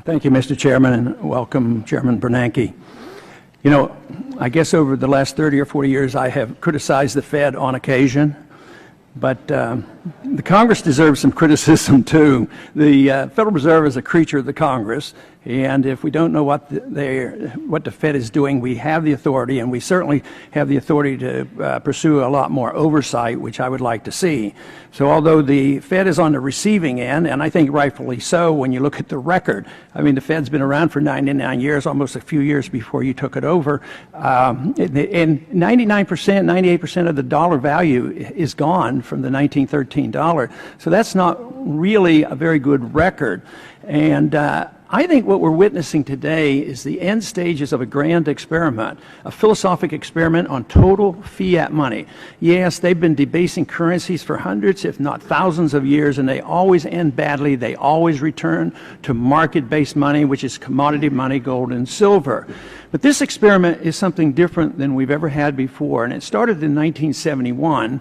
Thank you, Mr. Chairman, and welcome, Chairman Bernanke. You know, I guess over the last 30 or 40 years, I have criticized the Fed on occasion, but the Congress deserves some criticism, too. The Federal Reserve is a creature of the Congress, and if we don't know what the Fed is doing, we have the authority, and we certainly have the authority to pursue a lot more oversight, which I would like to see. So although the Fed is on the receiving end, and I think rightfully so when you look at the record, I mean, the Fed's been around for 99 years, almost a few years before you took it over, and 99%, 98% of the dollar value is gone from the 1913 dollar. So that's not really a very good record. And I think what we're witnessing today is the end stages of a grand experiment, a philosophic experiment on total fiat money. Yes, they've been debasing currencies for hundreds, if not thousands of years, and they always end badly. They always return to market-based money, which is commodity money, gold and silver. But this experiment is something different than we've ever had before, and it started in 1971,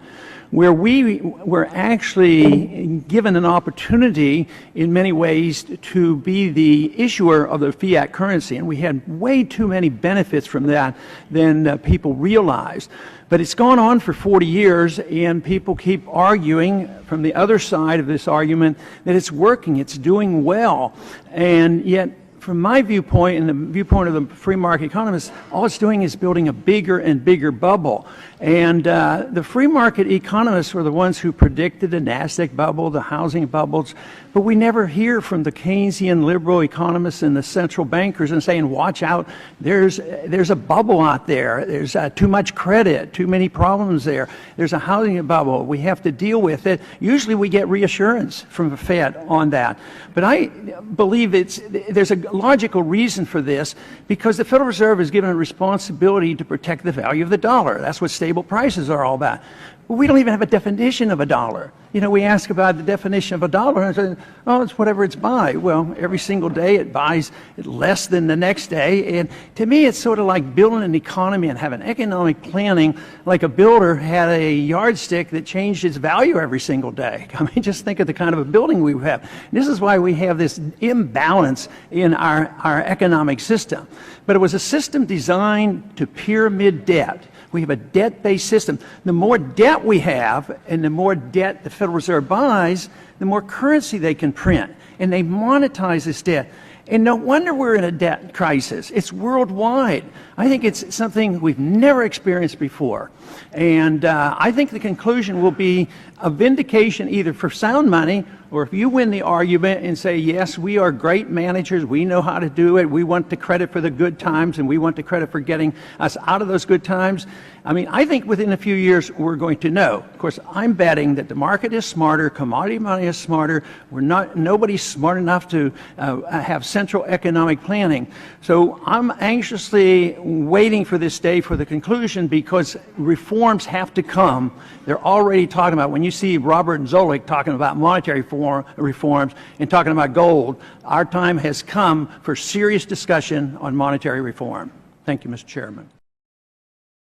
where we were actually given an opportunity in many ways to be the issuer of the fiat currency, and we had way too many benefits from that than people realized. But it's gone on for 40 years, and people keep arguing from the other side of this argument that it's working, it's doing well, and yet from my viewpoint and the viewpoint of the free market economists, all it's doing is building a bigger and bigger bubble. And the free market economists were the ones who predicted the NASDAQ bubble, the housing bubbles, but we never hear from the Keynesian liberal economists and the central bankers and saying, watch out, there's a bubble out there, there's too much credit, too many problems there, there's a housing bubble, we have to deal with it. Usually we get reassurance from the Fed on that. But I believe there's a logical reason for this, because the Federal Reserve is given a responsibility to protect the value of the dollar. That's what stable prices are all about. But we don't even have a definition of a dollar. You know, we ask about the definition of a dollar and say, oh, it's whatever it's buy. Well, every single day it buys less than the next day. And to me, it's sort of like building an economy and having economic planning like a builder had a yardstick that changed its value every single day. I mean, just think of the kind of a building we have. And this is why we have this imbalance in our economic system. But it was a system designed to pyramid debt. We have a debt-based system. The more debt we have and the more debt the Federal Reserve buys, the more currency they can print. And they monetize this debt. And no wonder we're in a debt crisis. It's worldwide. I think it's something we've never experienced before. And I think the conclusion will be a vindication either for sound money, or if you win the argument and say, yes, we are great managers, we know how to do it, we want the credit for the good times, and we want the credit for getting us out of those good times. I mean, I think within a few years we're going to know. Of course, I'm betting that the market is smarter, commodity money is smarter, nobody's smart enough to have central economic planning. So I'm anxiously waiting for this day for the conclusion, because reforms have to come. They're already talking about, when you see Robert Zoellick talking about monetary reforms and talking about gold, our time has come for serious discussion on monetary reform. Thank you, Mr. Chairman.